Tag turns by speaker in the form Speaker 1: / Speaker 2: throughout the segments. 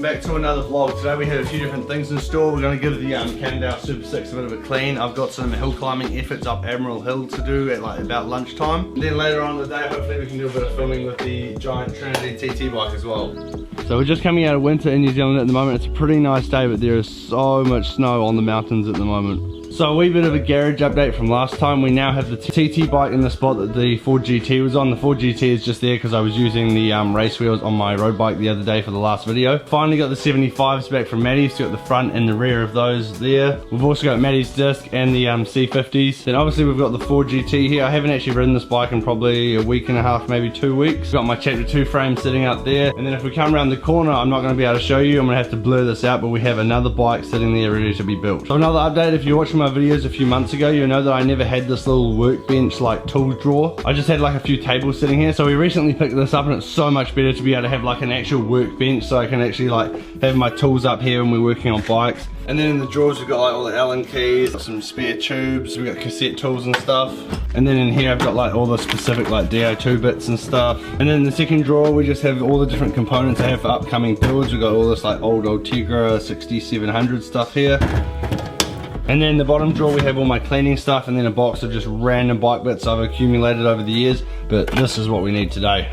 Speaker 1: back to another vlog. Today we had a few different things in store. We're going to give the Canon Super 6 a bit of a clean. I've got some hill climbing efforts up Admiral Hill to do at like about lunchtime. And then later on in the day, hopefully we can do a bit of filming with the giant Trinity TT bike as well. So we're just coming out of winter in New Zealand at the moment. It's a pretty nice day, but there is so much snow on the mountains at the moment. So a wee bit of a garage update from last time. We now have the TT bike in the spot that the Ford GT was on. The Ford GT is just there because I was using the race wheels on my road bike the other day for the last video. Finally got the 75s back from Maddie's. So got the front and the rear of those there. We've also got Maddie's disc and the C50s. Then obviously we've got the Ford GT here. I haven't actually ridden this bike in probably a week and a half, maybe 2 weeks. Got my Chapter 2 frame sitting out there. And then if we come around the corner, I'm not going to be able to show you. I'm going to have to blur this out, but we have another bike sitting there ready to be built. So another update, if you're watching my videos a few months ago, you know that I never had this little workbench like tools drawer. I just had like a few tables sitting here. So we recently picked this up and it's so much better to be able to have like an actual workbench, so I can actually like have my tools up here when we're working on bikes. And then in the drawers we've got like all the Allen keys, some spare tubes, we've got cassette tools and stuff. And then in here I've got like all the specific like DO2 bits and stuff. And then in the second drawer we just have all the different components I have for upcoming builds. We've got all this like old Tegra 6700 stuff here. And then in the bottom drawer we have all my cleaning stuff, and then a box of just random bike bits I've accumulated over the years, but this is what we need today.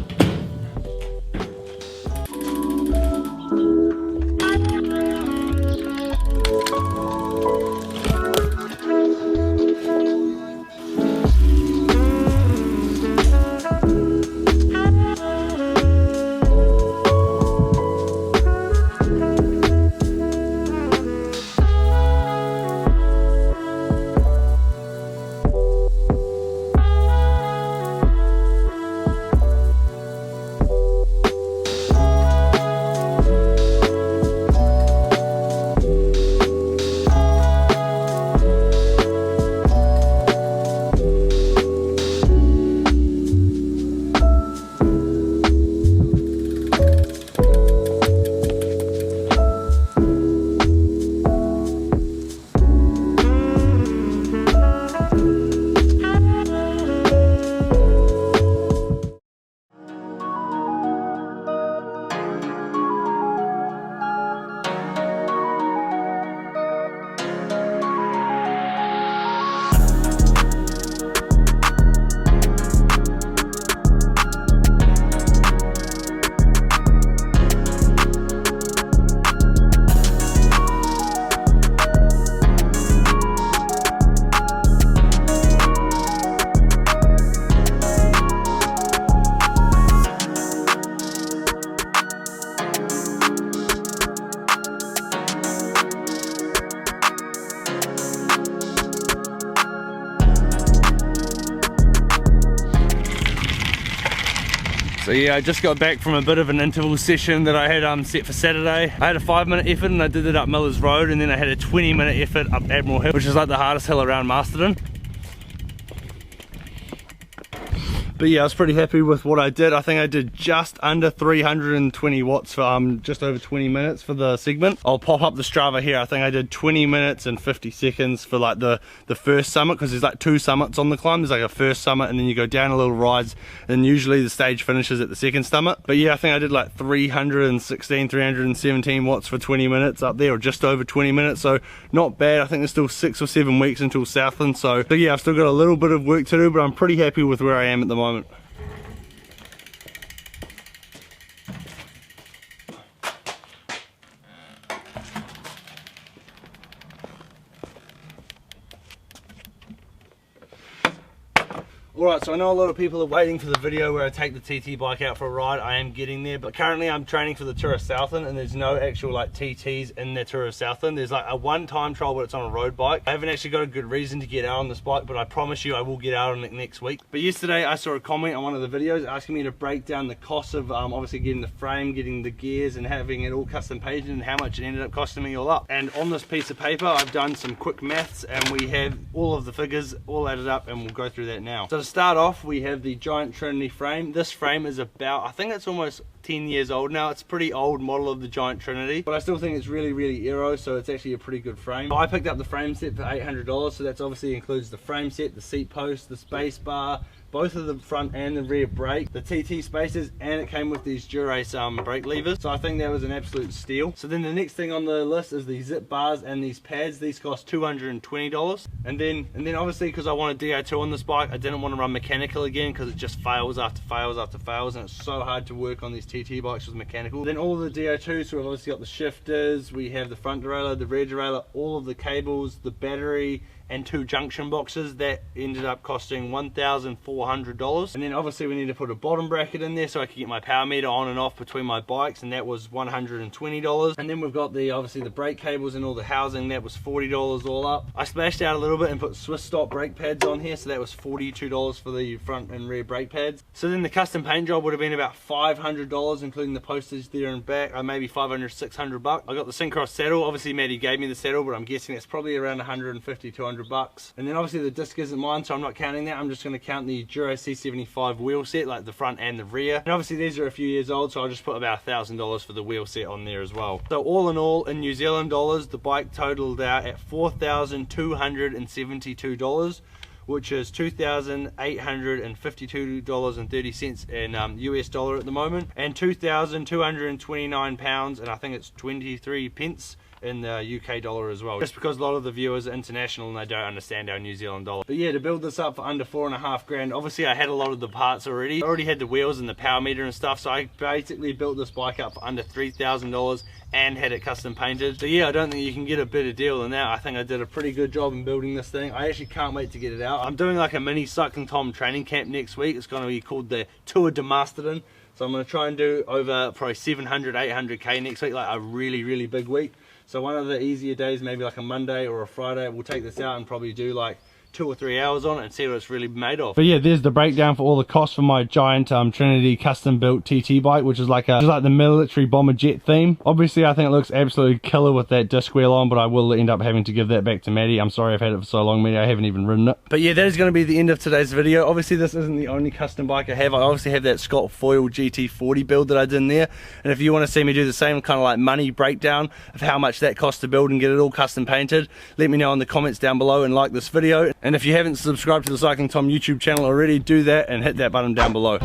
Speaker 1: So yeah, I just got back from a bit of an interval session that I had set for Saturday. I had a 5-minute effort and I did it up Millers Road, and then I had a 20-minute effort up Admiral Hill, which is like the hardest hill around Masterton. But yeah, I was pretty happy with what I did. I think I did just under 320 watts for just over 20 minutes for the segment. I'll pop up the Strava here. I think I did 20 minutes and 50 seconds for like the first summit, because there's like 2 summits on the climb. There's like a first summit and then you go down a little rise, and usually the stage finishes at the second summit. But yeah, I think I did like 316, 317 watts for 20 minutes up there, or just over 20 minutes. So not bad. I think there's still 6 or 7 weeks until Southland. So yeah, I've still got a little bit of work to do, but I'm pretty happy with where I am at the moment. Alright, so I know a lot of people are waiting for the video where I take the TT bike out for a ride. I am getting there, but currently I'm training for the Tour of Southland, and there's no actual like TTs in the Tour of Southland. There's like a one-time trial, but it's on a road bike. I haven't actually got a good reason to get out on this bike, but I promise you I will get out on it next week. But yesterday I saw a comment on one of the videos asking me to break down the cost of obviously getting the frame, getting the gears, and having it all custom painted, and how much it ended up costing me all up. And on this piece of paper I've done some quick maths, and we have all of the figures all added up, and we'll go through that now. So to start off, we have the giant Trinity frame. This frame is about, I think it's almost 10 years old now. It's a pretty old model of the giant Trinity, but I still think it's really aero, so it's actually a pretty good frame. I picked up the frame set for $800, so that's obviously includes the frame set, the seat post, the space bar, both of the front and the rear brake, the TT spacers, and it came with these Dura-Ace brake levers. So I think that was an absolute steal. So then the next thing on the list is the zip bars and these pads. These cost $220. And then obviously, because I wanted DO2 on this bike, I didn't want to run mechanical again because it just fails after fails after fails, and it's so hard to work on these TT bikes with mechanical. Then all the DO2, so we've obviously got the shifters, we have the front derailleur, the rear derailleur, all of the cables, the battery, and 2 junction boxes. That ended up costing $1,400. And then obviously we need to put a bottom bracket in there so I can get my power meter on and off between my bikes, and that was $120. And then we've got the obviously the brake cables and all the housing. That was $40 all up. I splashed out a little bit and put Swiss stop brake pads on here, so that was $42 for the front and rear brake pads. So then the custom paint job would have been about $500, including the postage there and back, maybe 500, 600 bucks. I got the Syncross saddle. Obviously Maddie gave me the saddle, but I'm guessing it's probably around 150, 200 bucks. And then obviously the disc isn't mine, so I'm not counting that. I'm just going to count the Dura C75 wheel set, like the front and the rear. And obviously these are a few years old, so I'll just put about $1,000 for the wheel set on there as well. So all in all, in New Zealand dollars, the bike totaled out at $4,272, which is $2,852.30 in US dollar at the moment, and 2,229 pounds, and I think it's 23 pence in the UK dollar as well, just because a lot of the viewers are international and they don't understand our New Zealand dollar. But yeah, to build this up for under $4.5 grand, obviously I had a lot of the parts already. I already had the wheels and the power meter and stuff, so I basically built this bike up for under $3,000 and had it custom painted. So yeah, I don't think you can get a better deal than that. I think I did a pretty good job in building this thing. I actually can't wait to get it out. I'm doing like a mini CyclingTom training camp next week. It's going to be called the Tour de Mastodon. So I'm going to try and do over probably 700, 800k next week, like a really big week. So one of the easier days, maybe like a Monday or a Friday, we'll take this out and probably do like 2 or 3 hours on it and see what it's really made of. But yeah, there's the breakdown for all the costs for my giant Trinity custom built TT bike, which is like the military bomber jet theme. Obviously I think it looks absolutely killer with that disc wheel on, but I will end up having to give that back to Maddie. I'm sorry I've had it for so long, Maddie, I haven't even ridden it. But yeah, that is going to be the end of today's video. Obviously this isn't the only custom bike I have. I obviously have that Scott Foil GT40 build that I did in there, and if you want to see me do the same kind of like money breakdown of how much that costs to build and get it all custom painted, let me know in the comments down below and like this video. And if you haven't subscribed to the CyclingTom YouTube channel already, do that and hit that button down below.